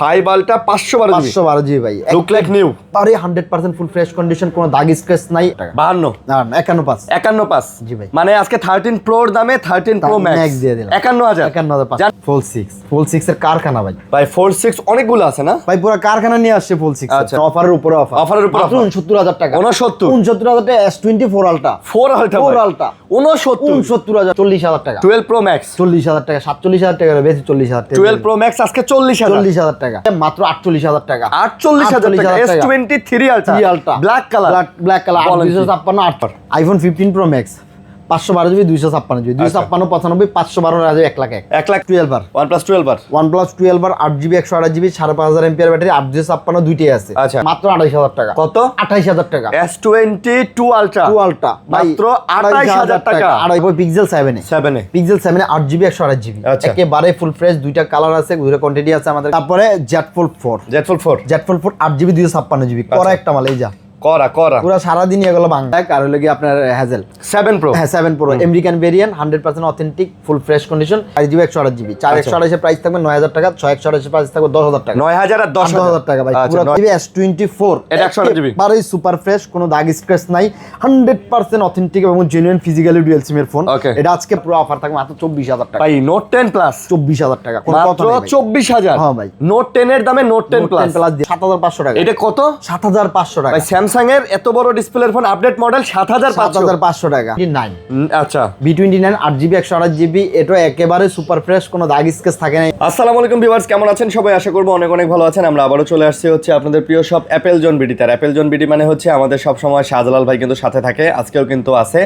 5 আলটা 512 জিবি ভাই, look like new, আরে 100% ফুল ফ্রেশ কন্ডিশন, কোনো দাগ স্ক্র্যাচ নাই। 52 না 51.5 জি ভাই, মানে আজকে 13 প্রোর দামে 13 প্রো ম্যাক্স দিয়ে দিলাম 51500 ফুল 6 এর কারখানা ভাই। ভাই 46 অনেকগুলো আছে না ভাই, পুরো কারখানা নিয়ে আসছে ফুল 6। আচ্ছা, অফারের উপরে অফার, অফারের উপরে অফার 69000 টাকা, 69,000 টাকা S24 আলটা, 4 আলটা 69000, 40000 টাকা, 12 প্রো ম্যাক্স 40000 টাকা, 47000 টাকা বেশি, 40000 টাকা, 12 প্রো ম্যাক্স আজকে 40000 টাকা, মাত্র 48000 টাকা, 48000 টাকা S23 ultra black colour, 256 iPhone 15 pro max 512 GB 256 GB, 256 95 512 রাজে 1 লাখ 1,12,000 আর OnePlus 12 আর 8 জিবি 128 জিবি 5500 এমপিআর ব্যাটারি, 8 256 দুইটাই আছে। আচ্ছা, মাত্র 28000 টাকা। কত? 28000 টাকা। S22 আলট্রা মাত্র 28000 টাকা। আর এই Pixel 7 Pixel 7 8 জিবি 128 জিবি, একেবারে ফুল ফ্রেশ, দুইটা কালার আছে, দুইটা কোয়ান্টিটি আছে আমাদের। তারপরে Z Fold 4 8 জিবি 256 জিবি, করা একটা মাল, এই যা করা পুরো সারা দিন এগুলো বাংলা। আর হলো কি আপনার হ্যাজেল 7 প্রো, হ্যাঁ 7 প্রো আমেরিকান ভেরিয়েন্ট, 100% অথেন্টিক ফুল ফ্রেশ কন্ডিশন, 8 জিবি 128 জিবি, 4 128 এর প্রাইস থাকবে 9000 টাকা, 6 128 এর প্রাইস থাকবে 10000 টাকা, 9000 আর 10000 টাকা ভাই। পুরো জিবি S24 এটা 128 জিবি, বারে সুপার ফ্রেশ, কোনো দাগ স্ক্র্যাচ নাই, 100% অথেন্টিক এবং জেনুইন ফিজিক্যালি ডুয়াল সিম এর ফোন। এটা আজকে পুরো অফার থাকবে মাত্র 24000 টাকা ভাই। নোট 10 প্লাস 24000 টাকা, মাত্র 24000। হ্যাঁ ভাই, নোট 10 এর দামে নোট 10 প্লাস 7500 টাকা। এটা কত? 7500 টাকা ভাই। স্যামসাং এর এত বড় ডিসপ্লের ফোন আপডেট মডেল 7500 টাকা। 9 আচ্ছা, B29 8 জিবি 128 জিবি, এটা একেবারে সুপার ফ্রেশ, কোনো দাগ স্কেচ থাকে না। আসসালামু আলাইকুম ভিউয়ার্স, কেমন আছেন সবাই? আশা করবো অনেক অনেক ভালো আছেন। আমরা আবারও চলে আসছি হচ্ছে আপনাদের প্রিয় শপ অ্যাপেল জোন বিডি। তার অ্যাপেল জোন বিডি মানে হচ্ছে আমাদের সব সময় শাহজালাল ভাই কিন্তু সাথে থাকে, আজকেও কিন্তু আছে।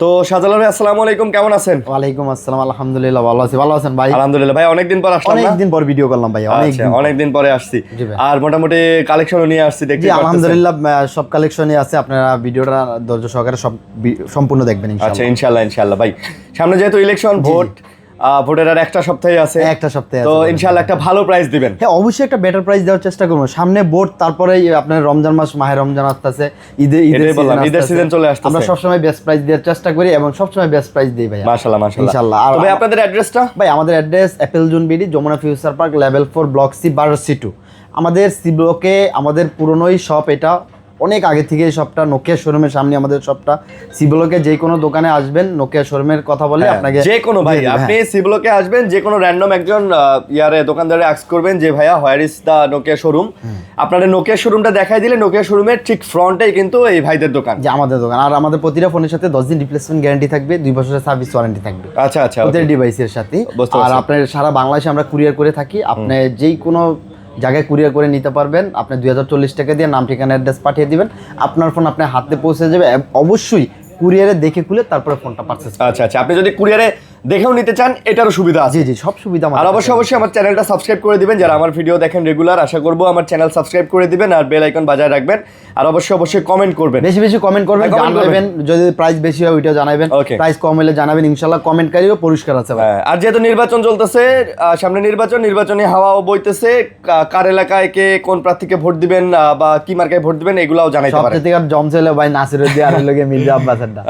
তো শাহজালাল ভাই আসসালামু আলাইকুম, কেমন আছেন? ওয়ালাইকুম আসসালাম, আলহামদুলিল্লাহ ভালো আছি। ভালো আছেন ভাই? আলহামদুলিল্লাহ ভাই, অনেকদিন পর আসলাম। অনেকদিন পর ভিডিও করলাম ভাই, অনেকদিন পরে আসছি, আর মোটামুটি কালেকশনও নিয়ে আসছি দেখতে। আলহামদুলিল্লাহ সব কালেকশনই আছে, আপনারা ভিডিওটা ধৈর্য সহকারে সব সম্পূর্ণ দেখবেন ইনশাআল্লাহ। আচ্ছা, ইনশাআল্লাহ ভাই। সামনে যেহেতু ইলেকশন, ভোটের আর একটা সপ্তাহে আছে, তো ইনশাআল্লাহ একটা ভালো প্রাইস দিবেন। হ্যাঁ অবশ্যই একটা বেটার প্রাইস দেওয়ার চেষ্টা করবো। সামনে ভোট, তারপরে আপনার রমজান মাস, মাহে রমজান আসতেছে, ঈদের সিজন চলে আসছে। আমরা সবসময় বেস্ট প্রাইস দেওয়ার চেষ্টা করি এবং সবসময় বেস্ট প্রাইস দিই ভাই। মাশাআল্লাহ ইনশাআল্লাহ। আর ভাই আপনাদের অ্যাড্রেসটা? ভাই আমাদের address Apple Zone BD, Jamuna Future Park, level 4 block C 12C2। আমাদের সি ব্লকে আমাদের পুরনোই শপ, এটা অনেক আগে থেকে এই শপটা, নোকিয়া শোরুমের সামনে আমাদের শপটা। সি ব্লকে যে কোনো দোকানে আসবেন, নোকিয়া শোরুমের কথা বলে আপনাকে যে কোনো ভাই, আপনি সি ব্লকে আসবেন, যে কোনো র্যান্ডম একজন দোকানদারে আস্ক করবেন যে ভাইয়া where is the Nokia showroom, আপনাদের নোকিয়া শোরুমটা দেখাই দিলে নোকিয়া শোরুমের ঠিক ফ্রন্টেই কিন্তু এই ভাইদের দোকান, যে আমাদের দোকান। আর আমাদের প্রতিটা ফোনের সাথে 10 দিন রিপ্লেসমেন্ট গ্যারান্টি থাকবে, 2 বছরের সার্ভিস ওয়ারেন্টি থাকবে। আচ্ছা আচ্ছা, প্রতিটা ডিভাইসের সাথে। আর আপনার সারা বাংলাদেশে আমরা কুরিয়ার করে থাকি, আপনি যেই কোনো জায়গায় কুরিয়ার করে নিতে পারবেন। আপনি 2040 টাকা দিয়ে নাম, ঠিকানা, অ্যাড্রেস পাঠিয়ে দিবেন, আপনার ফোন আপনার হাতে পৌঁছে যাবে। অবশ্যই কুরিয়ারে দেখে খুলে তারপরে ফোনটা পারচেজ। আচ্ছা আচ্ছা, আপনি যদি কুরিয়ারে দেখেও নিতে চান এটারও সুবিধা আছে। জি সব সুবিধা। আর অবশ্যই আমার চ্যানেলটা সাবস্ক্রাইব করে দিবেন, যারা আমার ভিডিও দেখেন রেগুলার, আশা করবো আমার চ্যানেল সাবস্ক্রাইব করে দিবেন আর বেল আইকন বাজায় রাখবেন। আর অবশ্যই কমেন্ট করবেন, বেশি কমেন্ট করবেন, জানাবেন যদি প্রাইস বেশি হয় ওইটাও জানাবেন, প্রাইস কম হলে জানাবেন। ইনশাআল্লাহ কমেন্টকারীও পরিষ্কার আছে ভাই। আর যেহেতু নির্বাচন চলতেছে, সামনে নির্বাচনী হাওয়াও বইতেছে, কার এলাকায় কে কোন প্রার্থীকে ভোট দিবেন বা কি মার্কায় ভোট দিবেন এগুলাও জানাইতে পারেন। সবচেয়ে জমছিল ভাই নাসিরউদ্দিন আর লগে মির্জা আব্বাসেরটা।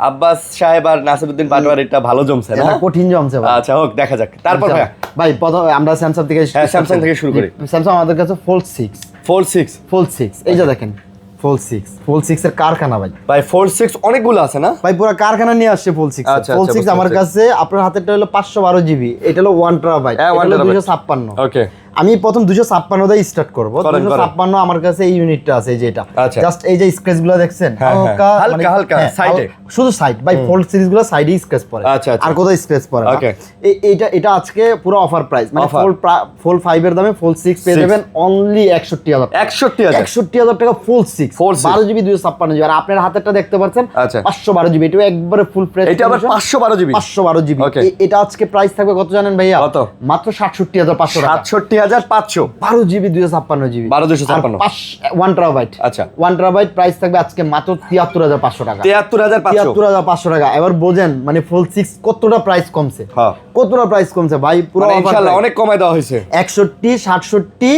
আব্বাস সাহেব আর নাসিরউদ্দিন পাটোয়ারিটা ভালো জমছে না? কঠিন জমছে ভাই। আচ্ছা হোক, দেখা যাক। তারপর ভাই প্রথম আমরা স্যামসাং থেকে শুরু করি। স্যামসাং আমাদের কাছে Fold 6 এই যে দেখেন, Fold 6 এর কারখানা ভাই। 46 অনেকগুলো আছে না ভাই? পুরো কারখানা নিয়ে আসছে Fold 6। Fold 6 আমার কাছে, আপনার হাতেরটা হলো 512 জিবি, এটা হলো 1 টেরাবাইট, এটা হলো 256। ওকে, আমি প্রথম 256 দিয়ে স্টার্ট করব। 256 আমার কাছে এই ইউনিটটা আছে, এই যে এটা জাস্ট এই যে স্ক্র্যাচ গুলো দেখছেন হালকা সাইডে, শুধু সাইড ভাই। ফোল্ড সিরিজ গুলো সাইডে স্ক্র্যাচ পড়ে, আর কোথাও স্ক্র্যাচ পড়ে না। এটা আজকে পুরো অফার প্রাইস, মানে ফোল্ড 5 এর দামে Fold 6 পেয়ে যাবেন অনলি 61000 টাকা। Fold 6 12 GB 256 GB. আর আপনার হাতেরটা দেখতে পাচ্ছেন 512 জিবি, এটা একবারে ফুল ফ্রেশ। এটা আবার 512 জিবি। এটা আজকে প্রাইস থাকবে কত জানেন ভাইয়া? মাত্র 67500 টাকা। 67500, 12 জিবি 256 জিবি, 12256, 1 টেরাবাইট। আচ্ছা 1 টেরাবাইট প্রাইস থাকবে আজকে মাত্র 73500 টাকা। 73500 টাকা। এবার বোঝেন মানে Fold 6 কতটা প্রাইস কমছে, কতটা প্রাইস কমছে ভাই। পুরো ইনশাআল্লাহ অনেক কমায় দেওয়া হয়েছে। 61, 67,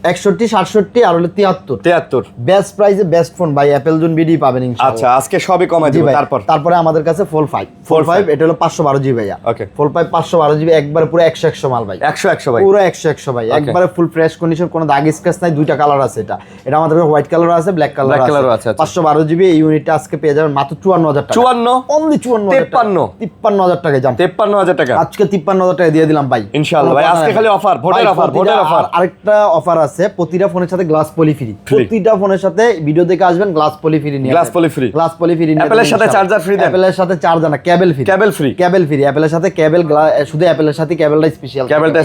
61 67 আর হলো 73 73 বেস্ট প্রাইসে বেস্ট ফোন ভাই অ্যাপল জোন বিডি পাবেন ইনশাআল্লাহ। আচ্ছা আজকে সবই কমাই দিব। তারপরে আমাদের কাছে ফোল 5 এটা হলো 512 জিবি ভাইয়া। ওকে ফোল 5 512 জিবি একবারে পুরো 100 মাল ভাই। 100 ভাই পুরো 100 ভাই একবারে ফুল ফ্রেশ কন্ডিশন, কোনো দাগ স্ক্র্যাচ নাই। দুইটা কালার আছে, এটা আমাদের হোয়াইট কালার আছে, ব্ল্যাক কালার আছে। 512 জিবি এই ইউনিটটা আজকে পেয়ে যাবেন মাত্র 54000 টাকা। 54 অনলি 53000 টাকা জান। 53000 টাকা আজকে 53000 টাকা দিয়ে দিলাম ভাই ইনশাআল্লাহ। ভাই আজকে খালি অফার, ভোটের অফার। আরেকটা অফার আছে, প্রতিটা ফোনের সাথে গ্লাস পলি ফ্রি। প্রতিটা ফোনের সাথে ভিডিও দেখে আসবেন গ্লাস পলি ফ্রি নিয়ে। গ্লাস পলি ফ্রি নিয়ে। অ্যাপলের সাথে চার্জার ফ্রি দেন। অ্যাপলের সাথে চার্জার না, কেবল ফ্রি। অ্যাপলের সাথে কেবল, শুধু অ্যাপলের সাথে কেবলটা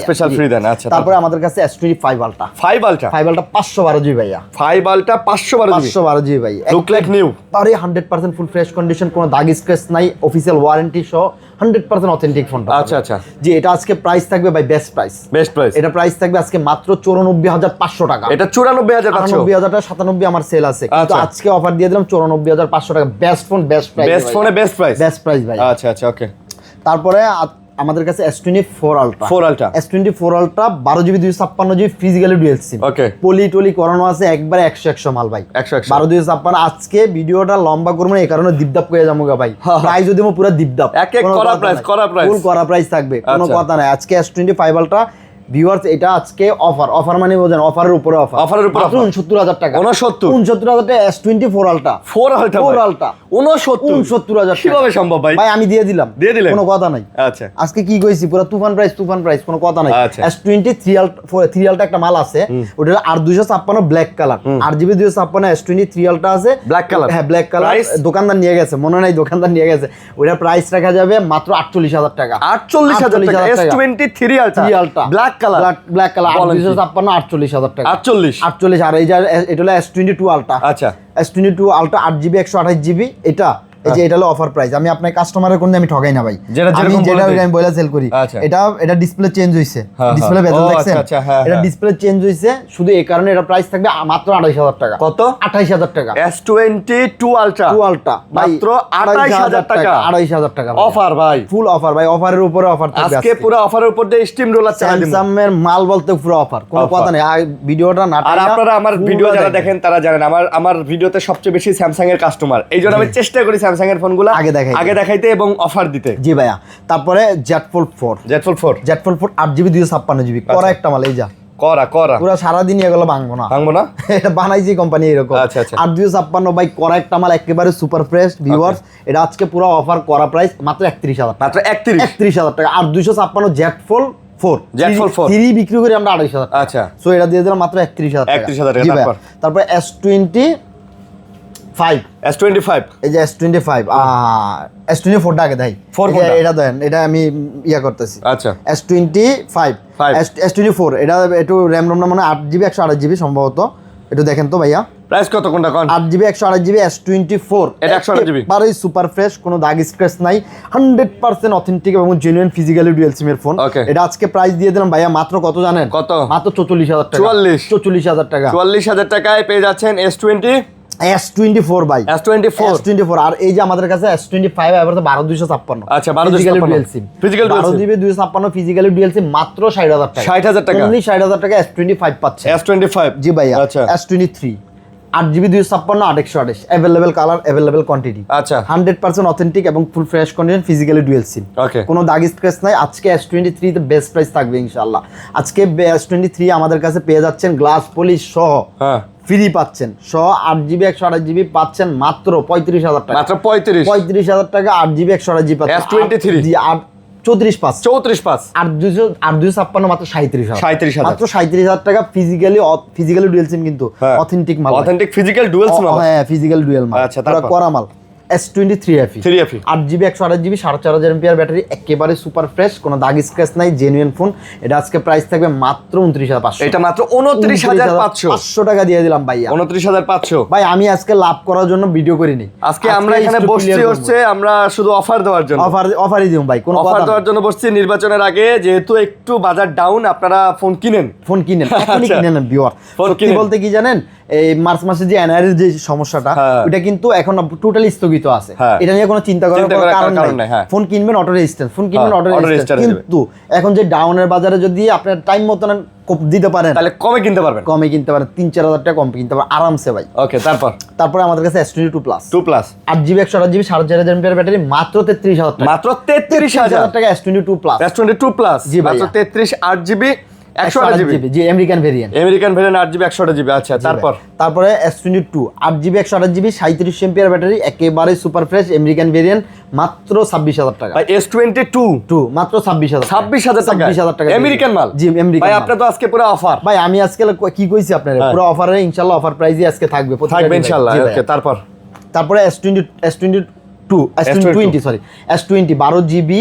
স্পেশাল ফ্রি দেন। আচ্ছা তারপরে আমাদের কাছে S25 আলট্রা 512 জিবি ভাইয়া। 512 জিবি ভাই, লুক লাইক নিউ। আরে 100% ফুল ফ্রেশ কন্ডিশন, কোনো দাগ স্ক্র্যাচ নাই, অফিশিয়াল ওয়ারেন্টি সহ 100% অথেন্টিক ফোনটা। আচ্ছা জি, এটা আজকে প্রাইস থাকবে ভাই বেস্ট প্রাইস। এটা প্রাইস থাকবে আজকে মাত্র 94500 টাকা। এটা 94500 টাকা, 97 আমার সেল আছে, কিন্তু আজকে অফার দিয়ে দিলাম 94500 টাকা। বেস্ট ফোন বেস্ট প্রাইস ভাই। আচ্ছা ওকে। তারপরে আমাদের কাছে S24 ultra 12 GB 256 GB physically dual SIM. Okay পলি টলি করানো আছে, একবারে 100 মাল ভাই। 12 256। আজকে ভিডিওটা লম্বা করব না, এই কারণে দিবদাপ করে যামুগা ভাই। প্রাইস যদি মো পুরো দিবদাপ এক এক করা প্রাইস ফুল করা প্রাইস থাকবে, কোনো কথা নাই। আজকে S25 আলট্রা ভিউয়ার্স, এটা আজকে অফার মানে বোঝেন, অফারের উপরে অফার। 69000 টাকা। 69000 টাকা S24 আলট্রা 4 আলট্রা 69000 কিভাবে সম্ভব ভাই? আমি দিয়ে দিলাম, কোনো কথা নাই। আচ্ছা আজকে কি কইছি, পুরো তুফান প্রাইস, কোনো কথা নাই। S23 আলট্রা একটা মাল আছে, ওটা 8256 black colour, 8GB 256 S23 ultra আছে ব্ল্যাক কালার। হ্যাঁ ব্ল্যাক কালার, দোকানদার নিয়ে গেছে, মনে নাই দোকানদার নিয়ে গেছে। ওটার প্রাইস রাখা যাবে মাত্র 48000 টাকা। 48000 টাকা S23 আলট্রা ব্ল্যাক কালার 256 48000 টাকা। 48। আর এই যে এটা হলো S22 আলট্রা। আচ্ছা S22 আলট্রা 8GB 128GB। এটা এই যে এটা হলো অফার প্রাইস। আমি আপনার কাস্টমারের কোন আমি ঠগাই না ভাই, আমি বলে সেল করি। এটা ডিসপ্লে চেঞ্জ হইছে, ডিসপ্লে বেজেল দেখছেন, এটা ডিসপ্লে চেঞ্জ হইছে, শুধু এই কারণে এটা প্রাইস থাকবে মাত্র 28000 টাকা। কত? 28000 টাকা। S22 আলট্রা মাত্র 28000 টাকা। 28000 টাকা অফার ভাই, ফুল অফার ভাই। অফারের উপরে অফার থাকবে আজকে, পুরো অফারের উপর দিয়ে স্টিম রোলার চালাই দিমু। স্যামসাং এর মাল বলতে পুরো অফার, কোনো কথা নেই। ভিডিওটা না, আর আপনারা আমার ভিডিও যারা দেখেন তারা জানেন আমার ভিডিওতে সবচেয়ে বেশি স্যামসাং এর কাস্টমার, এইজন্য আমি চেষ্টা করি স্যামসাং এর ফোনগুলো আগে দেখাইতে এবং অফার দিতে। জি ভাইয়া। তারপরে Z Fold 4 8GB 256GB করা একটা মাল। এই যা করা পুরো সারা দিন এগুলো ভাঙবো না এটা বানাইছি কোম্পানি এরকম। 8 256 ভাই করা একটা মাল, একেবারে সুপার ফ্রেশ ভিউয়ার্স। এটা আজকে পুরো অফার করা প্রাইস মাত্র 31000 মাত্র 31000 টাকা। আর 256 Z Fold 4 3 বিক্রি করে আমরা 28000 টাকা। আচ্ছা, সো এটা দিয়ে দিলাম মাত্র 31000 টাকা। 31000 টাকা। তারপর S25 এই যে S24 টা আগে দেই, এটা দেন, এটা আমি ইয়া করতেছি। আচ্ছা S25 S24 এটা একটু RAM ROM না, মানে 8GB 128GB সম্ভবত, একটু দেখেন তো ভাইয়া প্রাইস কত কোনটা কোন? 8GB 128GB S24 এটা 128GB বারই সুপার ফ্রেশ, কোনো দাগ স্ক্র্যাচ নাই, 100% অথেন্টিক এবং জেনুইন ফিজিক্যালি ডুয়াল সিম এর ফোন। এটা আজকে প্রাইস দিয়ে দিলাম ভাইয়া মাত্র কত জানেন? কত? মাত্র 44000 টাকা। 44000 টাকা। 44000 টাকায় পেয়ে যাচ্ছেন S24 ভাই। S24 আর এই যে আমাদের কাছে S25 এবার তো 12256। আচ্ছা 12256 ফিজিক্যাল 12GB 256 ফিজিক্যালি ডুয়াল সিম মাত্র 60000 টাকা। 60000 টাকা। অনলি 60000 টাকা S25 পাচ্ছে। S25 জি ভাইয়া। আচ্ছা S23 8GB 256 828 available colour available quantity. আচ্ছা 100% অথেন্টিক এবং full fresh condition physically dual SIM. Okay, কোনো দাগ স্ক্র্যাচ নাই। আজকে S23 তে বেস্ট প্রাইস থাকবে ইনশাআল্লাহ। আজকে S23 আমাদের কাছে পেয়ে যাচ্ছেন গ্লাস পলিশ সহ, হ্যাঁ ফ্রি পাচ্ছেন, 8GB 128GB পাচ্ছেন মাত্র 35000 টাকা। মাত্র 35000 টাকা 8GB 128GB পাচ্ছেন। S23 জি 34.5 আর 256 মাত্র 37000 মাত্র 37000 টাকা। ফিজিক্যালি ডুয়াল সিম, কিন্তু অথেন্টিক মাল, অথেন্টিক ফিজিক্যাল ডুয়াল সিম। হ্যাঁ ফিজিক্যাল ডুয়াল মাল। আচ্ছা তারপর করা মাল S23 FE 8GB 128GB 4500 mAh battery, একেবারে সুপার ফ্রেশ, কোনো দাগ স্ক্র্যাচ নাই, জেনুইন ফোন। এটা আজকে প্রাইস থাকবে মাত্র 29500। এটা মাত্র 29500 টাকা দিয়ে দিলাম ভাইয়া। 29500 ভাই আমি আজকে লাভ করার জন্য ভিডিও করিনি, আজকে আমরা এখানে বসছি হচ্ছে আমরা শুধু অফার দেওয়ার জন্য। অফারই দিই ভাই, কোনো অফার দেওয়ার জন্য বসছি নির্বাচনের আগে, যেহেতু একটু বাজার ডাউন, আপনারা ফোন কিনেন এখনই কিনেন ভিউয়ার। সত্যি বলতে কি জানেন, এই মার্চ মাসে যে এনআরএর যে সমস্যাটা ওটা কিন্তু এখন টোটালি স্থগিত আছে, এটা নিয়ে কোনো চিন্তা করার কারণ নাই। ফোন কিনবেন অটো রেজিস্ট্যান্স, ফোন কিনবেন অটো রেজিস্ট্যান্স, কিন্তু এখন যে ডাউনের বাজারে যদি আপনার টাইম মতন দিতে পারেন তাহলে কমে কিনতে পারবেন, 3-4 হাজার টাকা কম কিনতে পারবেন আরামসে ভাই। ওকে, তারপরে আমাদের কাছে S22 plus 8GB 128GB 4500 mAh battery মাত্র 33,000 টাকা, মাত্র 33,000 টাকা S22 প্লাস জি মাত্র 33 8GB 128GB জি আমেরিকান ভেরিয়েন্ট 8GB 128GB। আচ্ছা, তারপরে S22 8GB 128GB 37 mAh battery একেবারে সুপার ফ্রেশ আমেরিকান ভেরিয়েন্ট মাত্র 26,000 টাকা। ভাই S22 মাত্র 26,000 টাকা আমেরিকান মাল। জি আমেরিকান ভাই আপনি তো আজকে পুরো অফার। ভাই আমি আজকে কি কইছি আপনারা, পুরো অফারে ইনশাআল্লাহ অফার প্রাইসই আজকে থাকবে ইনশাআল্লাহ। ওকে, তারপরে S22 12GB 128GB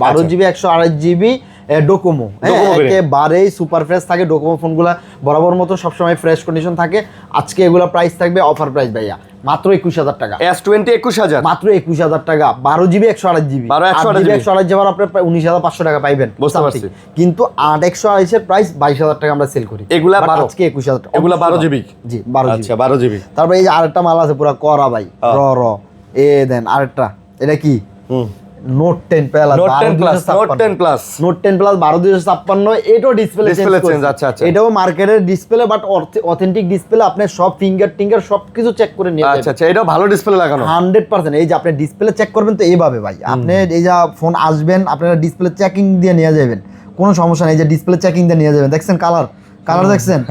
128GB Docomo, একেবারেই সুপার ফ্রেশ থাকে ডোকোমো ফোনগুলা, বরাবর মতো সবসময় ফ্রেশ কন্ডিশন থাকে। আজকে এগুলা প্রাইস থাকবে অফার প্রাইস ভাইয়া মাত্র 21,000 টাকা। S20 21,000 মাত্র 21,000 টাকা, 12GB 128GB 128GB আবার আপনি প্রায় 19,500 টাকা পাইবেন, বুঝতে পারছি। কিন্তু 8 এর প্রাইস 22,000 টাকা আমরা সেল করি, এগুলা 12 আজকে 21,000 টাকা, এগুলা 12GB জি 12GB। আচ্ছা 12GB। তারপরে এই যে আরেকটা মাল আছে পুরো করা ভাই, র দেন আরেকটা, এটা কি নোট 10 প্লাস 12256 এটাও ডিসপ্লে চেঞ্জ। আচ্ছা, এটাও মার্কেটের ডিসপ্লে, বাট অথেন্টিক ডিসপ্লে, আপনি সব ফিঙ্গার সবকিছু চেক করে নিয়ে যাবেন। আচ্ছা, এটাও ভালো ডিসপ্লে লাগানো 100%। এই যে আপনি ডিসপ্লে চেক করবেন তো এইভাবে ভাই, আপনি এই যে ফোন আসবেন আপনারা ডিসপ্লে চেকিং দিয়ে নিয়ে যাবেন, কোনো সমস্যা নেই, যে ডিসপ্লে চেকিং দিয়ে নিয়ে যাবেন। দেখছেন কালার দেখছেন,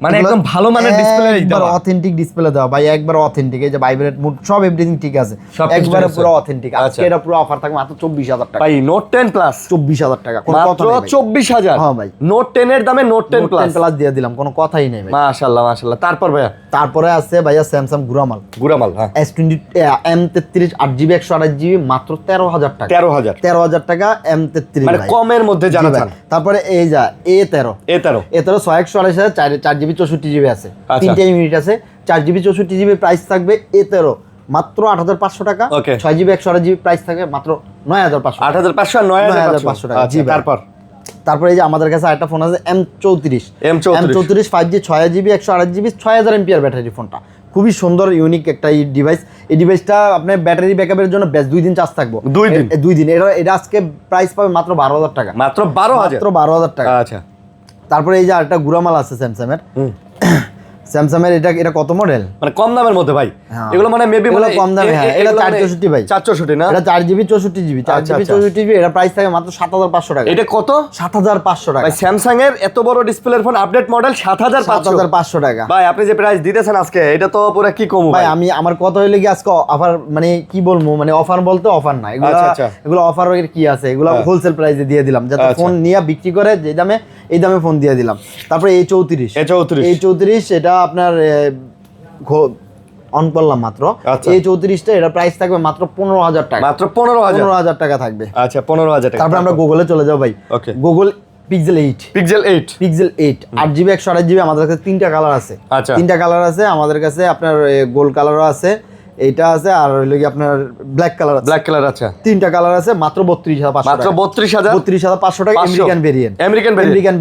মানে একদম ভালো মানের ডিসপ্লে, একবার অথেন্টিক ডিসপ্লে দেওয়া ভাই, একবার অথেন্টিক, এই যে ভাইব্রেট মুড সব এভরিথিং ঠিক আছে, একবারে পুরো অথেন্টিক। আজকে এটা পুরো অফার থাকবে মাত্র 24,000 টাকা ভাই। নোট 10 প্লাস 24,000 টাকা, মাত্র 24,000। হ্যাঁ ভাই, নোট 10 এর দামে নোট 10 প্লাস দিয়ে দিলাম, কোনো কথাই নেই ভাই। মাশাআল্লাহ। তারপর ভাইয়া, তারপরে আছে ভাইয়া স্যামসাং গুরামাল হ্যাঁ S20 M33 8GB 128GB মাত্র 13,000 টাকা, 13,000 টাকা M33, মানে কমের মধ্যে জানা যান। তারপরে এই যা A13 6128 4GB 64GB আছে, 3টা ইউনিট আছে, 4GB 64GB প্রাইস থাকবে। A13 মাত্র 8,500 টাকা, 6GB 128GB প্রাইস থাকবে মাত্র 9,500, 8,500 আর 9,500 টাকা। জি, তারপরে এই যে আমাদের কাছে আরেকটা ফোন আছে M34 5G 6GB 128GB 6000 mAh battery. ফোনটা খুবই সুন্দর ইউনিক একটা ডিভাইস। এই ডিভাইসটা আপনার ব্যাটারি ব্যাকআপের জন্য বেস্ট, 2 দিন চার্জ থাকবো, 2 দিন। এটা আজকে প্রাইস পাবে মাত্র 12,000 টাকা, মাত্র 12,000 টাকা। আচ্ছা, তারপরে এই যে আরেকটা গুরামাল আছে স্যামসাং এর এটা কত মডেল, মানে কম দামের মধ্যে ভাই, এগুলো মানে মেবি মানে কম দামে। হ্যাঁ, এটা 464 ভাই, 464 না, এটা 4GB 64GB 4GB এটা প্রাইস থাকে মাত্র 7,500 টাকা। এটা কত? 7,500 টাকা ভাই। স্যামসাং এর এত বড় ডিসপ্লের ফোন, আপডেট মডেল 7,500 টাকা। ভাই আপনি যে প্রাইস দিতেছেন আজকে, এটা তো পুরো কি কম ভাই। আমার কথা হইলো কি, আজকে অফার মানে কি বলবো, মানে অফার বলতে অফার না, এগুলো অফার এর কি আছে, এগুলো হোলসেল প্রাইসে দিয়ে দিলাম, যাতে ফোন নিয়ে বিক্রি করে যে দামে, এই দামে ফোন দিয়ে দিলাম। তারপরে A34 এটা আপনার অন করলাম মাত্র। A34টা এটা প্রাইস থাকবে মাত্র 15,000 টাকা, মাত্র 15,000 টাকা থাকবে। আচ্ছা, 15,000 টাকা। তারপর আমরা গুগলে চলে যাও ভাই। গুগল পিক্সেল 8 8GB 128GB আমাদের কাছে 3টা কালার আছে। 3টা কালার আছে আমাদের কাছে, আপনার গোল্ড কালারও আছে, এটা আছে, আর হইলো কি আপনার ব্ল্যাক কালার আছে। 3টা কালার আছে, মাত্র 32,500 টাকা আমেরিকান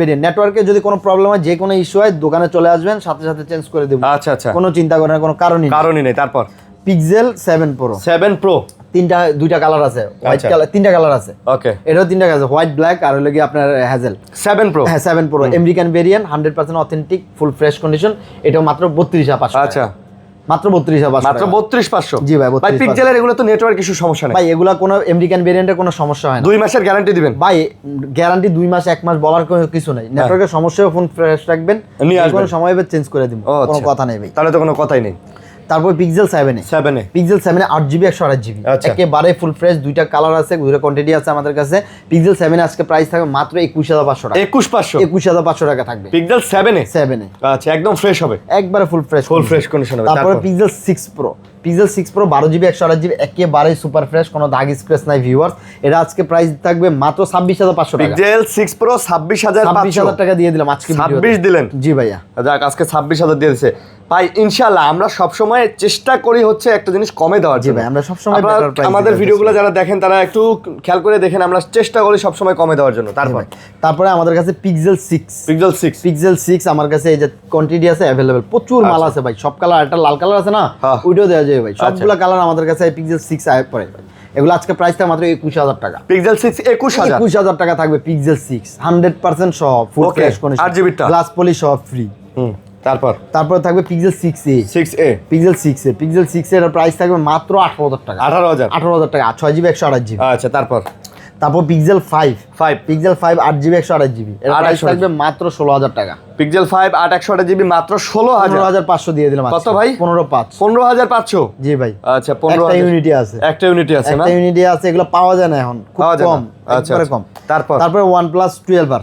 ভেরিয়েন্ট। নেটওয়ার্কে যদি কোনো প্রবলেম হয়, যে কোনো ইস্যু হয়, দোকানে চলে আসবেন, সাথে সাথে চেঞ্জ করে দেব। আচ্ছা, কোনো চিন্তা করার কোনো কারণই নেই। তারপর পিক্সেল 7 Pro 2টা কালার আছে, হোয়াইট কালার, 3টা কালার আছে। ওকে, এটাও 3টা কালার আছে, হোয়াইট, ব্ল্যাক, আর হলো কি আপনার হ্যাজেল। 7 Pro, হ্যাঁ 7 Pro আমেরিকান ভেরিয়েন্ট, 100% অথেন্টিক, ফুল ফ্রেশ কন্ডিশন। এটাও মাত্র 32,500। আচ্ছা, মাত্র 32,500। জি ভাই, ভাই পিক্সেলের এগুলো তো নেটওয়ার্ক ইস্যু সমস্যা নেই ভাই, এগুলো কোনো আমেরিকান ভেরিয়েন্টের কোনো সমস্যা হয় না। 2 মাসের গ্যারান্টি দিবেন ভাই, গ্যারান্টি 2 মাস 1 মাস বলার কোনো কিছু নাই। নেটওয়ার্কের সমস্যা, ফোন ফ্রেশ রাখবেন, কোনো সময় চেঞ্জ করে দিব, কোনো কথা নেই ভাই, তাহলে তো কোনো কথাই নেই। তারপর পিক্সেল 7 8GB 128GB একেবারে ফুল ফ্রেশ, 2টা কালার আছে, 2টা কোয়ান্টিটি আছে আমাদের কাছে। পিক্সেল 7 আজকে প্রাইস থাকবে মাত্র 21,500 টাকা। 21,500 টাকা থাকবে পিক্সেল 7 আচ্ছা, একদম ফ্রেশ হবে, একবারে ফুল ফ্রেশ কন্ডিশন হবে। তারপর pixel 6 Pro pixel 6 pro 12GB 128GB একেবারে সুপার ফ্রেশ, কোনো দাগ স্ক্র্যাচ নাই ভিউয়ার্স। এটা আজকে প্রাইস থাকবে মাত্র 26500 টাকা। পিক্সেল 6 প্রো 26500 টাকা দিয়ে দিলাম আজকে ভিডিওতে। 26 দিলেন? জি ভাইয়া। যাক, আজকে 26000 দিয়ে দিয়েছে ভাই। ইনশাআল্লাহ আমরা সব সময় চেষ্টা করি হচ্ছে একটা জিনিস কমে দেওয়ার জন্য। জি ভাই, আমরা সব সময় বেটার প্রাইস। আমাদের ভিডিওগুলো যারা দেখেন তারা একটু খেয়াল করে দেখেন, আমরা চেষ্টা করি সব সময় কমে দেওয়ার জন্য। তারপরে আমাদের কাছে পিক্সেল 6 আমার কাছে এই যে কোয়ান্টিটি আছে अवेलेबल, প্রচুর মাল আছে ভাই, সব কালার। একটা লাল কালার আছে না, ওইটাও দেওয়া যায় ভাই। সবগুলা কালার আমাদের কাছে পিক্সেল 6 আয় পড়ে ভাই। এগুলো আজকে প্রাইসটা মাত্র 21000 টাকা। পিক্সেল 6 21000 টাকা থাকবে পিক্সেল 6 100% সহ, ফুল fresh condition, 8GB glass polish সহ ফ্রি। তারপর থাকবে পিক্সেল 6a পিক্সেল 6 এর প্রাইস থাকবে মাত্র 18000 টাকা। 18000 টাকা, 6GB 128GB। আচ্ছা, তারপর পিক্সেল 5 8GB 128GB এর প্রাইস থাকবে মাত্র 16000 টাকা। পিক্সেল 5 8 128GB মাত্র 16500 দিয়ে দিলাম। কত ভাই? 15500। জি ভাই। আচ্ছা, 15000 একটা ইউনিটি আছে না? একটা ইউনিটি আছে, এগুলো পাওয়া যায় না এখন, খুব কম, একবারে কম। তারপর OnePlus 12R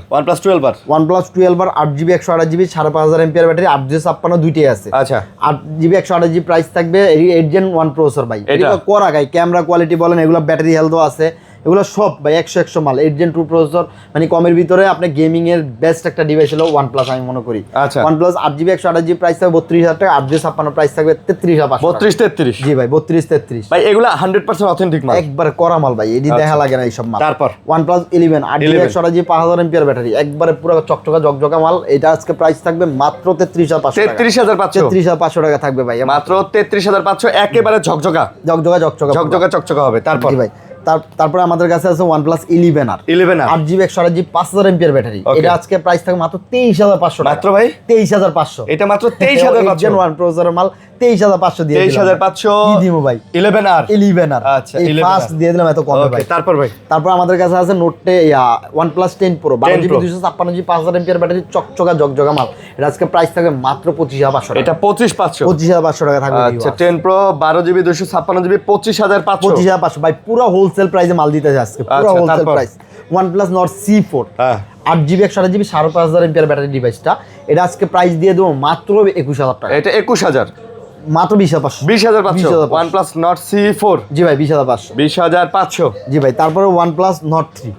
8GB 128GB 5500 mAh battery, 856 দুইটাই আছে। আচ্ছা, 8GB 128GB প্রাইস থাকবে। 8 Gen 1 প্রসেসর ভাই, এটা কোরা গাই, ক্যামেরা কোয়ালিটি বলেন, এগুলো ব্যাটারি হেলথও আছে, এগুলো সব ভাই 100 মাল। 8 Gen 2 প্রসেসর, মানে কমের ভিতরে আপনি গেমিং এর বেস্ট একটা ডিভাইস হলো OnePlus আমি মনে করি। আচ্ছা, OnePlus 8GB 128GB প্রাইস থাকবে 32000 টাকা, 856 প্রাইস থাকবে 33500। 32-33 জি ভাই, 32-33 ভাই, এগুলা 100% অথেন্টিক মাল, একবারে করা মাল ভাই, এডি দেখা লাগে না এইসব মাল। তারপর OnePlus 11 8GB 128GB 5000 mAh battery, একবারে পুরো চকচকা জকজকা মাল। এটা আজকে প্রাইস থাকবে মাত্র 33500 টাকা। 33500 টাকা থাকবে ভাই, মাত্র 33500, একেবারে ঝকঝকা হবে। তারপর ভাই, তারপরে আমাদের কাছে আছে OnePlus 11R 8GB 128GB 5000 mAh battery. এটা আজকে প্রাইস থাকবে মাত্র 23500 টাকা। মাত্র ভাই 23500, এটা মাত্র 23500। Gen 1 প্রসেসরের মাল 23500 দিয়ে দিলাম। 23500 কি দিমু ভাই? 11R। আচ্ছা, এই ফার্স্ট দিয়ে দিলাম এত কমে ভাই। তারপর আমাদের কাছে আছে OnePlus 10 Pro 12GB 256GB 5000 mAh battery, চকচকা জকজকা মাল। এটা আজকে প্রাইস থাকবে মাত্র 25500 টাকা। এটা 25500 টাকা থাকবে। আচ্ছা, 10 Pro 12GB 256GB 25500। 25500 ভাই, পুরো হোলসেল প্রাইসে মাল দিতে যাচ্ছে আজকে, পুরো wholesale price. OnePlus Nord C4 8GB 128GB 5500 mAh battery ডিভাইসটা, এটা আজকে প্রাইস দিয়ে দেবো মাত্র 21000 টাকা। এটা 21000, মাত্র 20500। 20500 OnePlus Nord C4। জি ভাই, 20500। 20500। জি ভাই। তারপরে OnePlus Nord 3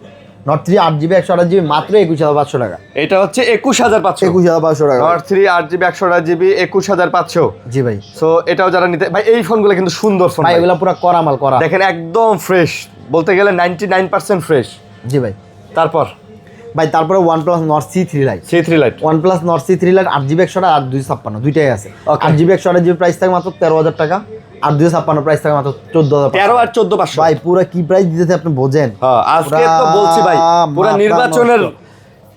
8GB 128GB মাত্র 21500 টাকা। এটা হচ্ছে 21500 টাকা। Nord 3 8GB 128GB 21500। জি ভাই। সো এটাও যারা নিতে ভাই, এই ফোনগুলো কিন্তু সুন্দর ফোন ভাই, এগুলো পুরো করা মাল, করা দেখেন, একদম ফ্রেশ, বলতে গেলে 99% ফ্রেশ। জি ভাই। তারপরে OnePlus Nord C3 Lite OnePlus Nord C3 Lite 8GB 128 আর 256 দুইটাই আছে। 8GB 128GB প্রাইস থাকে মাত্র 13000 টাকা, আর 256 প্রাইস থাকে মাত্র 14000। 13 আর 14500 ভাই, পুরো কি প্রাইস দিতেছে আপনি বোঝেন? আজকে তো বলছি ভাই, পুরো নির্বাচনের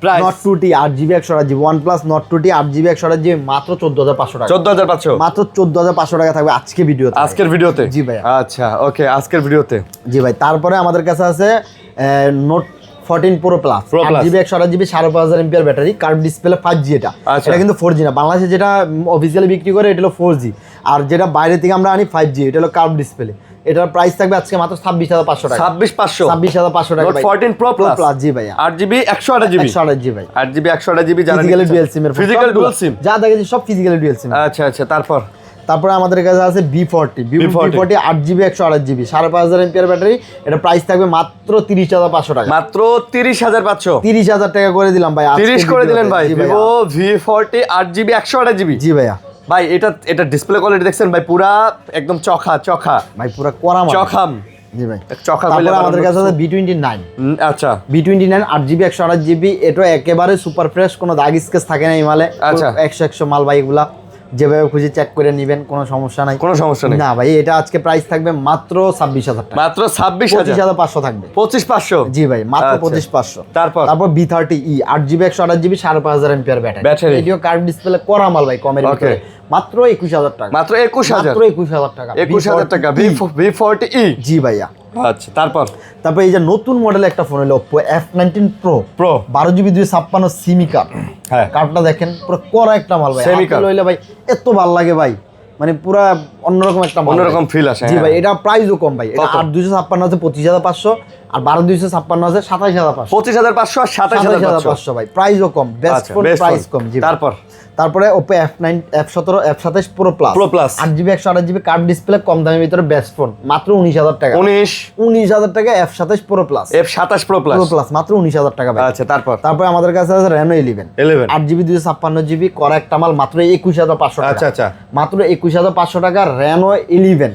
price. Nord 2T 8GB 128GB OnePlus Nord 2T 8GB 128GB মাত্র 14500 টাকা। 14500, মাত্র 14500 টাকা থাকবে আজকের ভিডিওতে। জি ভাই। আচ্ছা, ওকে, আজকের ভিডিওতে। জি ভাই। তারপরে আমাদের কাছে আছে Note 14 Pro Plus 8GB 128GB 5500 mAh battery, curve display 5G। এটা কিন্তু 4G না, বাংলাদেশে যেটা অফিসিয়ালি বিক্রি করে এটা হলো 4G, আর যেটা বাইরে থেকে আমরা আনি 5G, এটা হলো কার্ভ ডিসপ্লে। এটার প্রাইস থাকবে আজকে মাত্র 26500 টাকা। 26500 টাকা। Note 14 Pro Plus জি ভাই। 8GB 128GB ভাই। 8GB 128GB যারা ফিজিক্যালি ডুয়াল সিম, ফিজিক্যাল ডুয়াল সিম যা দেখেছি সব ফিজিক্যালি ডুয়াল সিম। আচ্ছা, তারপরে আমাদের কাছে আছে B40 8GB 128GB 5500 mAh battery, এটা প্রাইস থাকবে মাত্র 30500 টাকা। মাত্র 30500। 30000 টাকা করে দিলাম ভাই, 30 করে দিলেন ভাই। Vivo V40 8GB 128GB। জি ভাইয়া। ভাই, এটা ডিসপ্লে কোয়ালিটি দেখছেন ভাই, পুরা একদম চখা ভাই, পুরা করা মাল। চখাম। জি ভাই। তারপরে আমাদের কাছে আছে B29। আচ্ছা, B29 8GB 128GB, এটা একেবারে সুপার ফ্রেশ, কোনো দাগ স্কেচ থাকে না এই মালে। আচ্ছা, 100 মাল ভাই, এগুলা যেভাবে খুঁজে চেক করে নেবেন, কোনো সমস্যা নাই না ভাই। এটা আজকে প্রাইস থাকবে মাত্র 26000 টাকা। মাত্র 26500 থাকবে। 25500। জি ভাই, মাত্র 25500। তারপর B30e 8GB 128GB 5500 mAh battery, এটিও কার্ভ ডিসপ্লে করা মাল ভাই, কমের ভিতরে মাত্র 21000 টাকা। মাত্র 21000 টাকা। 21000 টাকা V40e। জি ভাইয়া। আচ্ছা, তারপর এই যে নতুন মডেলের একটা ফোন হলো Oppo F19 Pro 12GB 256 Simi card. হ্যাঁ, কার্ডটা দেখেন, পুরো করা একটা মাল ভাই। সেমি কার্ড লইলে ভাই এত ভালো লাগে ভাই, মানে পুরো অন্যরকম একটা মাল, অন্যরকম ফিল আসে। জি ভাই। এটা প্রাইসও কম ভাই, এটা 8256 আছে 25500, আর 12256 আছে 27500। 25500 আর 27500 ভাই, প্রাইসও কম, বেস্ট ফোন, প্রাইস কম। জি। তারপরে Oppo F9 F17 F27 pro plus 8GB 128GB card display কম দামের ভিতরে বেস্ট ফোন মাত্র 19000 টাকা 19000 টাকা F27 pro plus pro plus মাত্র 19000 টাকা ভাই। আচ্ছা তারপর আমাদের কাছে আছে Reno 11 8GB 256GB করা একটা মাল মাত্র 21500 টাকা। আচ্ছা মাত্র 21500 টাকা Reno 11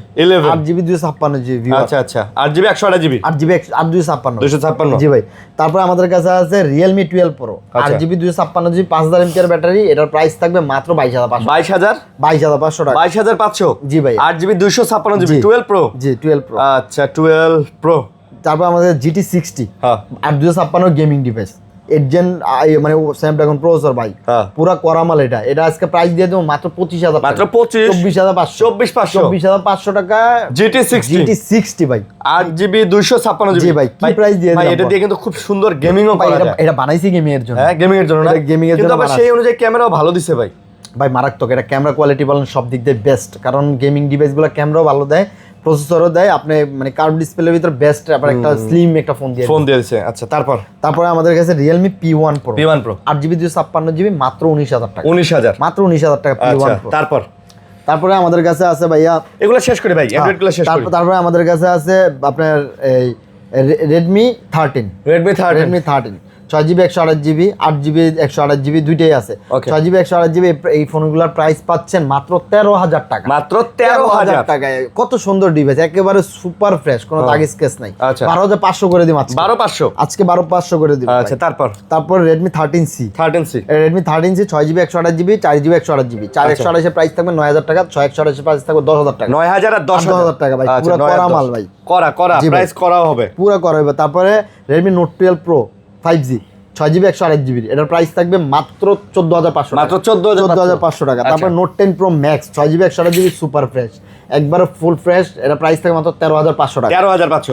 8GB 256GB আচ্ছা 8GB 128GB 8GB 256 জি ভাই। তারপরে আমাদের কাছে আছে Realme 12 Pro 8GB 256GB 5000 mAh battery, এটার প্রাইস থাকবে মাত্র 22500 টাকা 22500 জি ভাই। 8GB 256GB 12 Pro জি 12 Pro আচ্ছা 12 Pro। তারপর আমাদের GT60 856 গেমিং ডিভাইস 8 জেন মানে স্ন্যাপড্রাগন প্রসেসর ভাই পুরা করা মাল। এটা আজকে প্রাইস দিয়ে দেবো মাত্র 25000 মাত্র 24500 টাকা GT60 ভাই 8GB 256GB জি ভাই। কি প্রাইস দিয়ে ভাই এটা দিয়ে কিন্তু খুব সুন্দর গেমিংও করা যায়। এটা বানাইছি গেমিং এর জন্য। হ্যাঁ গেমিং এর জন্য না গেমিং এর জন্য কিন্তু আবার সেই অনুযায়ী ক্যামেরাও ভালো দিছে ভাই মারাত্মক। এটা ক্যামেরা কোয়ালিটি বলেন সব দিক দিয়ে বেস্ট, কারণ গেমিং ডিভাইসগুলো ক্যামেরাও ভালো দেয়, প্রসেসরও দেয়, আপনি মানে কার্ভ ডিসপ্লের ভিতর বেস্ট আবার একটা স্লিম একটা ফোন দিয়েছে। আচ্ছা তারপরে আমাদের কাছে Realme P1 Pro 8GB 256GB মাত্র 19000 টাকা মাত্র 19000 টাকা P1 Pro। তারপরে আমাদের কাছে আছে ভাইয়া এগুলো শেষ করে ভাই অ্যান্ড্রয়েড গুলো শেষ করে। তারপরে আমাদের কাছে আছে আপনার এই Redmi 13 6GB 128GB 8GB 128GB দুইটাই আছে। 6GB 128GB এই ফোনগুলোর প্রাইস পাচ্ছেন মাত্র 13000 টাকা মাত্র 13000 টাকায়। কত সুন্দর ডিভাইস, একেবারে সুপার ফ্রেশ, কোনো দাগ স্কেচ নাই। 12500 করে দিই আজকে 12500 করে দিই। আচ্ছা তারপর Redmi 13C Redmi 13C 6GB 128GB 4GB 128GB 4128 এর প্রাইস থাকবে 9000 টাকা 6128 এর প্রাইস থাকবে 10000 টাকা 9000 আর 10000 টাকা ভাই। পুরো করা মাল ভাই, করা প্রাইস করা হবে, পুরো করা হবে। তারপরে Redmi Note 12 Pro 5G 6GB 128GB এটার প্রাইস থাকবে মাত্র 14500 টাকা। তারপর Note 10 Pro Max 6GB 128GB super fresh একবারে ফুল ফ্রেশ, এটার প্রাইস থাকবে মাত্র 13500 টাকা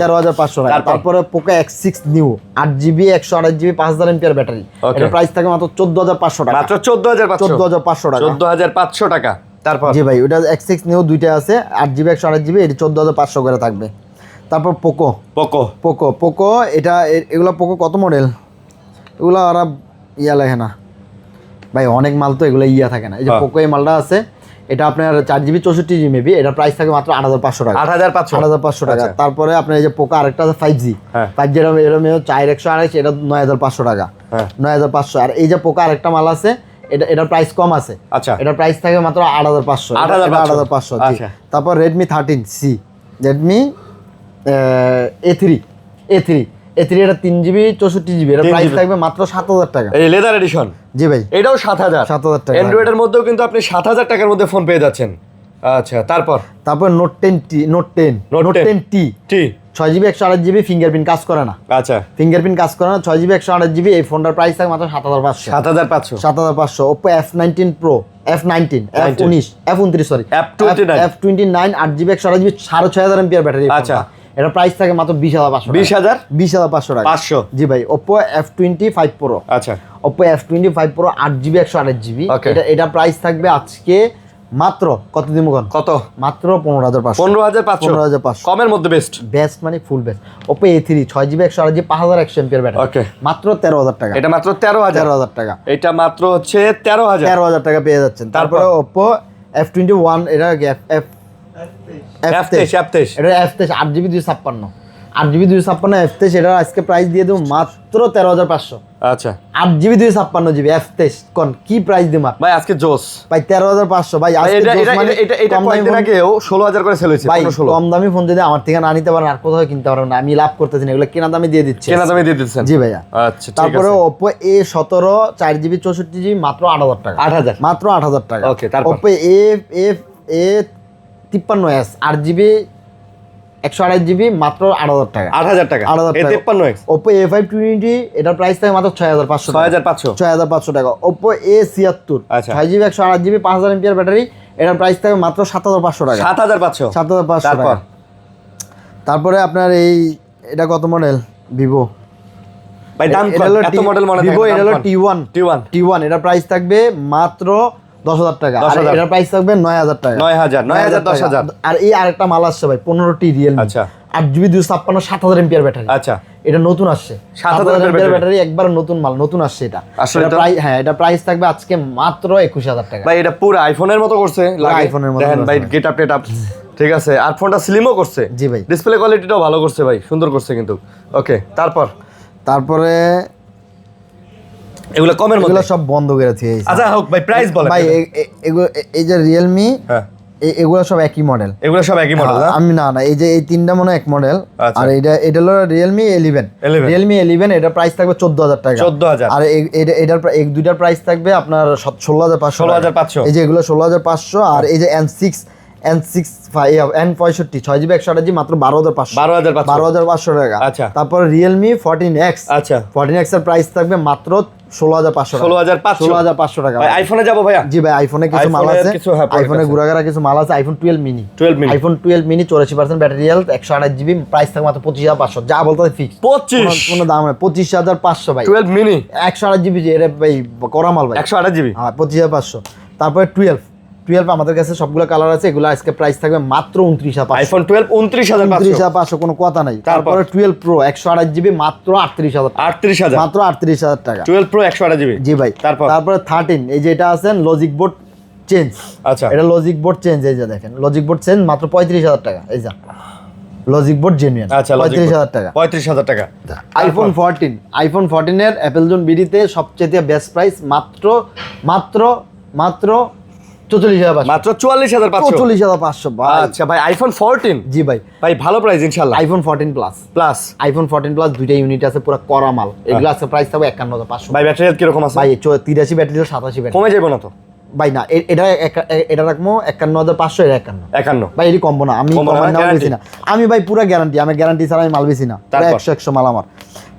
13500 টাকা। তারপরে Poco X6 New 8GB 128GB 5000 mAh battery, এটার প্রাইস থাকবে মাত্র 14500 টাকা মাত্র 14500 টাকা। তারপর জি ভাই ওটা X6 New দুইটা আছে 8GB 128GB এটা 14500 করে থাকবে। তারপর Poco এটা এগুলা Poco কত মডেল এগুলো ওরা লেখে না ভাই, অনেক মাল তো এগুলো থাকে না। এই যে Poco এই মালটা আছে এটা আপনার 4GB 64GB মেবি, এটার প্রাইস থাকে মাত্র 8500 টাকা 8500 টাকা। তারপরে আপনার এই যে Poco আরেকটা আছে 5G এর 4128 এটা 9500 টাকা 9500। আর এই যে Poco আরেকটা মাল আছে এটার প্রাইস কম আছে, আচ্ছা এটার প্রাইস থাকে মাত্র 8500। তারপর Redmi 13C Redmi A3 এটা 3GB 64GB এর প্রাইস থাকবে মাত্র 7000 টাকা। এই লেদার এডিশন জি ভাই এটাও 7000 টাকা। অ্যান্ড্রয়েড এর মধ্যেও কিন্তু আপনি 7000 টাকার মধ্যে ফোন পেয়ে যাচ্ছেন। আচ্ছা তারপর Note 10T 6GB 128GB fingerprint কাজ করে না। আচ্ছা ফিঙ্গারপ্রিন্ট কাজ করে না 6GB 128GB এই ফোনটার প্রাইস থাকে মাত্র 7500 Oppo F19 Pro F29 sorry F29 8GB 128GB 6500 mAh battery. আচ্ছা এটা প্রাইস থাকে মাত্র 20500 টাকা 500 জি ভাই। Oppo F25 Pro আচ্ছা Oppo F25 Pro 8GB 128GB এটা প্রাইস থাকবে আজকে মাত্র কত কত মাত্র 15500 কমের মধ্যে বেস্ট মানে full best. Oppo A3 6GB 128GB 5100 mAh battery মাত্র 13000 টাকা। এটা মাত্র 13000 টাকা। এটা মাত্র হচ্ছে 13000 টাকা পেয়ে যাচ্ছেন। তারপরে Oppo F21 এটা F23 এটা F23 8GB 256 F23 এটা আজকে প্রাইস দিয়ে দেব মাত্র 13500। আচ্ছা 8GB 256GB F23 কোন কি প্রাইস দিম ভাই আজকে জোস ভাই 13500 ভাই আজকে জোস মানে এটা কয়েকদিন আগেও 16000 করে সেল হয়েছে। ভাই কম দামি ফোন যদি আমার থেকে না নিতে পারেন আর কোথাও কিনতে পারবেন না, আমি লাভ করতেছি না, এগুলো কেনা দামে দিয়ে দিচ্ছি জি ভাইয়া। আচ্ছা তারপরে Oppo A17 4GB 64GB মাত্র 8000 টাকা মাত্র 8000 টাকা। ওকে তারপর Oppo A53s 8GB 128GB মাত্র 8000 টাকা 8000 টাকা A53s Oppo A520 এটার প্রাইস থাকে মাত্র 6500 টাকা। Oppo A76 6GB 128GB 5000 mAh battery এটার প্রাইস থাকে মাত্র 7500 টাকা 7500 টাকা। তারপরে আপনার এটা কত মডেল Vivo ভাই দাম এত মডেল মনে Vivo এটা হলো T1 এটার প্রাইস থাকবে মাত্র 10000 টাকা আর এটার প্রাইস থাকবে 9000 টাকা 9000 10000। আর এই আরেকটা মাল আসছে ভাই 15T Realme 8GB 256 7000 mAh battery. আচ্ছা এটা নতুন আসছে 7000 ব্যাটারি, একবার নতুন মাল, নতুন আসছে এটা। এটা প্রাইস, হ্যাঁ এটা প্রাইস থাকবে আজকে মাত্র 21000 টাকা। ভাই এটা পুরো আইফোনের মতো করছে, আইফোনের মতো দেখেন ভাই, গেট আপ ঠিক আছে। আর ফোনটা স্লিমও করছে। জি ভাই, ডিসপ্লে কোয়ালিটিটাও ভালো করছে ভাই, সুন্দর করছে কিন্তু। ওকে, তারপরে এগুলো কমের মধ্যে, এগুলো সব বন্ধ করে দিয়েছি। আচ্ছা হোক ভাই, প্রাইস বলেন ভাই। এই যে রিয়েলমি, এগুলো সব একই মডেল, এগুলো সব একই মডেল না? আমি না, এই যে এই তিনটা মনে এক মডেল। আর এটা হলো রিয়েলমি 11, এটা প্রাইস থাকবে 14000 টাকা। 14000। আর এটার এই দুইটার প্রাইস থাকবে আপনার 16500। এই যে এগুলো 16500। আর এই যে N65 6GB 128GB মাত্র 12500 টাকা। আচ্ছা, তারপর রিয়েলমি 14X, আচ্ছা 14X এর প্রাইস থাকবে মাত্র 16500 টাকা। ভাই আইফোনে যাব ভাইয়া? জি ভাই, আইফোনে কিছু মাল আছে, আইফোনে ঘুরাঘুরা কিছু মাল আছে। IPhone 12 mini, iPhone 12 mini 84% battery health, 128GB, price থাকবে মাত্র 25500। যা বলতে ফিক্স 25, কোনো দাম নাই, 25500 ভাই। 12 মিনি 128GB, এটা ভাই করা মাল ভাই, 128GB, হ্যাঁ 25500। তারপরে 12 আমাদের কাছে সবগুলো কালার আছে, এগুলো আজকে প্রাইস থাকবে মাত্র 29500। আইফোন 12 29500, কোনো কথা নাই। তারপরে 12 প্রো 128GB মাত্র 38000, মাত্র 38000 টাকা। 12 প্রো 128GB। জি ভাই। তারপরে 13, এই যে এটা আছে লজিক বোর্ড চেঞ্জ। আচ্ছা, এটা লজিক বোর্ড চেঞ্জ, এই যে দেখেন লজিক বোর্ড চেঞ্জ মাত্র 35000 টাকা। এই যে লজিক বোর্ড জেনুইন, আচ্ছা 35000 টাকা, 35000 টাকা। আইফোন 14 এর অ্যাপল জোন বিডিতে সবচেয়ে বেস্ট প্রাইস মাত্র 44500। 44500 ভাই। আচ্ছা ভাই, আইফোন 14, জি ভাই, ভালো প্রাইস ইনশাআল্লাহ। আইফোন 14 প্লাস দুইটা ইউনিট আছে, পুরো করা মাল। এগুলো আছে প্রাইস থাকবে 51500 ভাই। ব্যাটারি হেলথ কি রকম আছে ভাই? 83 ব্যাটারি, 87 ব্যাটারি। কমে যাবে না তো ভাই? না, এটা রাখবো 51500, এটা 51 ভাই। এটি কমবো না, আমি বেশি না, আমি ভাই পুরো গ্যারান্টি, আমি গ্যারান্টি ছাড়া আমি মাল বেশি না, 100 মাল আমার।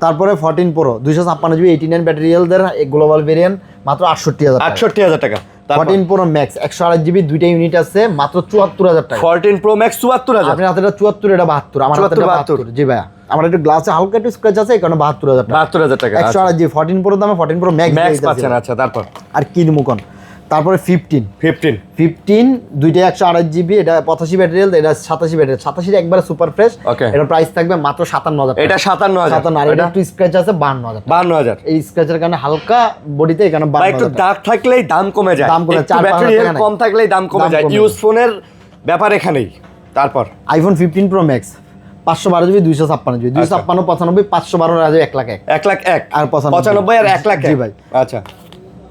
তারপরে 14 pro 256GB 89 battery health, global variant মাত্র 68000 টাকা। 14 প্রো ম্যাক্স 128GB, দুইটা ইউনিট আছে, মাত্র 74000 টাকা। 14 প্রো ম্যাক্স 74000। আপনার হাতে 74, এটা 72, আমার হাতে 72। জি ভাই, আমার একটু গ্লাসে হালকা একটু স্ক্র্যাচ আছে, এই কারণে 72000 টাকা। 128GB 14 প্রো দামে 14 প্রো ম্যাক্স পাচ্ছেন। আচ্ছা, তারপর আর কি মুকন। তারপরে 15 দুইটা 128GB, এটা 85 ব্যাটারি হেলথ, এটা 87 ব্যাটারি। 87 একবারে সুপার ফ্রেশ, এটা প্রাইস থাকবে মাত্র 57000 টাকা। এটা 57000। আর এটা একটু স্ক্র্যাচ আছে 52000। এই স্ক্র্যাচের কারণে হালকা বডিতে, এখানে একটু দাগ থাকলেই দাম কমে যায়, ব্যাটারি হেলথ কম থাকলেই দাম কমে যায়, ইউজ ফোনের ব্যাপার এখানেই। তারপর iPhone 15 pro max 512GB 256GB 256 95 512 Raju 1,01,000 আর 95 আর 1,00,000। জি ভাই। আচ্ছা,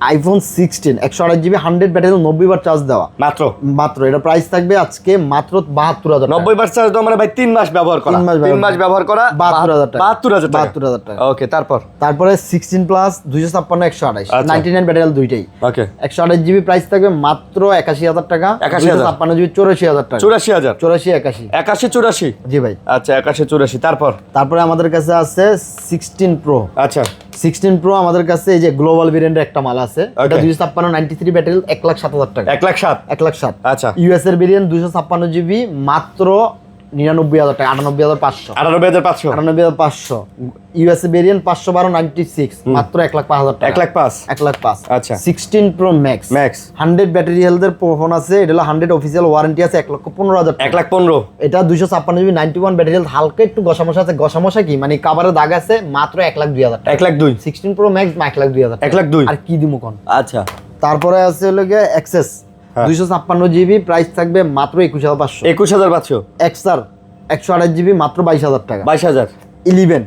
আইফোন 16 128GB 100 ব্যাটারি 90 বার চার্জ দেওয়া, মাত্র এটা প্রাইস থাকবে আজকে মাত্র 72000 টাকা। 90 বার চার্জ দেওয়া মানে ভাই 3 মাস ব্যবহার করা, 3 মাস ব্যবহার করা, 72000 টাকা। 72000 টাকা। ওকে, তারপরে 16 প্লাস 256 128 99 ব্যাটারি দুইটাই। ওকে, 128GB প্রাইস থাকবে মাত্র 81000 টাকা। 256GB 84000 টাকা। 84000 84 84। জি ভাই। আচ্ছা, 84 তারপরে আমাদের কাছে আছে 16 প্রো। আচ্ছা, 16 প্রো আমাদের কাছে এই যে গ্লোবাল ভেরিয়েন্টের একটা মাল আছে, এটা 256 93 ব্যাটারি 1,07,000 টাকা। 1,07,000। আচ্ছা, ইউএস এর ভেরিয়েন্ট 256GB মাত্র 99000 টাকা। 98500। 98500 ইউএস এর ভেরিয়েন্ট 512 96 মাত্র 1,05,000 টাকা। 1,05,000। আচ্ছা, 16 প্রো ম্যাক্স 100 ব্যাটারি হেলথের ফোন আছে, এটা হলো 100 অফিসিয়াল ওয়ারেন্টি আছে, 1,15,000 টাকা। 1,15,000। এটা 256GB 91 ব্যাটারি হেলথ, হালকা একটু ঘষামশা আছে। ঘষামশা কি মানে কাভারে দাগ আছে, মাত্র 1,02,000 টাকা। 1,02,000 16 প্রো ম্যাক্স 1,02,000 টাকা। 1,02,000 আর কি দিমু কোন। আচ্ছা, তারপরে আছে হলো গিয়ে এক্সেস 256GB প্রাইস থাকবে মাত্র 21500। 21500। এক্সআর 128GB মাত্র 22000 টাকা। 22000। 11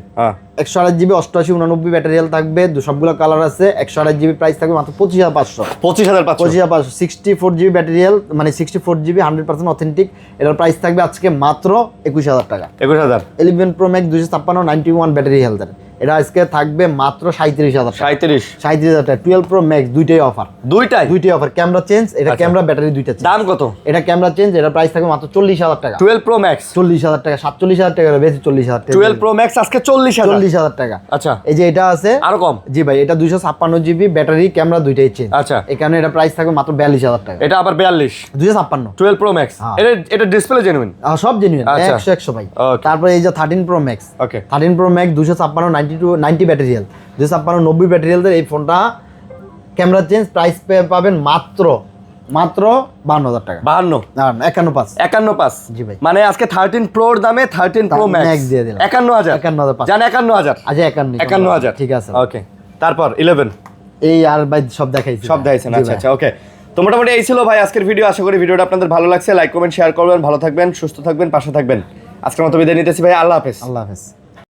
128GB 88 89 ব্যাটারি হেলথ থাকবে, সবগুলো কালার আছে। 128GB প্রাইস থাকবে মাত্র 25500। 25500। 64GB ব্যাটারি হেলথ মানে 64GB 100% অথেন্টিক, এটার প্রাইস থাকবে আজকে মাত্র 21000 টাকা। 21000। 11 প্রো ম্যাক্স 256 91 ব্যাটারি হেলথের, এটা আজকে থাকবে মাত্র 37000 টাকা। 37000 টাকা। 12 প্রো ম্যাক্স দুইটাই অফার, দুইটাই অফার। ক্যামেরা চেঞ্জ, এটা ক্যামেরা ব্যাটারি দুইটা চেঞ্জ। দাম কত? এটা ক্যামেরা চেঞ্জ, এটা প্রাইস থাকবে মাত্র 40000 টাকা। 12 প্রো ম্যাক্স 40000 টাকা। 47000 টাকা বেশি, 40000 টাকা। 12 প্রো ম্যাক্স আজকে 40000 টাকা। আচ্ছা, এই যে এটা আছে আরো কম। জি ভাই, এটা 256GB ব্যাটারি ক্যামেরা দুইটাই চেঞ্জ। আচ্ছা, এখানে এটা প্রাইস থাকবে মাত্র 42000 টাকা। এটা আবার 42 256 12 প্রো ম্যাক্স। এটা ডিসপ্লে জেনুইন, সব জেনুইন 100 ভাই। তারপরে এই যে 13 pro max. 13 pro max 256 90 battery health, 256 90 battery হেলথের এই ফোনটা ক্যামেরা চেঞ্জ, প্রাইস পাবেন মাত্র মাত্র 52,000 টাকা। 52 না 51.5 51.5 জি ভাই। মানে আজকে 13 প্রোর দামে 13 প্রো ম্যাক্স দিয়ে দিলাম 51,000 51,500 জান 51,000 আজ 51,000 ঠিক আছে ওকে তারপর 11 এই আর ভাই সব দেখাইছি সব দেখাইছেন আচ্ছা আচ্ছা ওকে তো মোটামুটি এই ছিল ভাই আজকের ভিডিও আশা করি ভিডিওটা আপনাদের ভালো লাগছে লাইক কমেন্ট শেয়ার করবেন ভালো থাকবেন সুস্থ থাকবেন পাশে থাকবেন আজকের মতো বিদায় নিতেছি ভাই আল্লাহ হাফেজ আল্লাহ হাফেজ।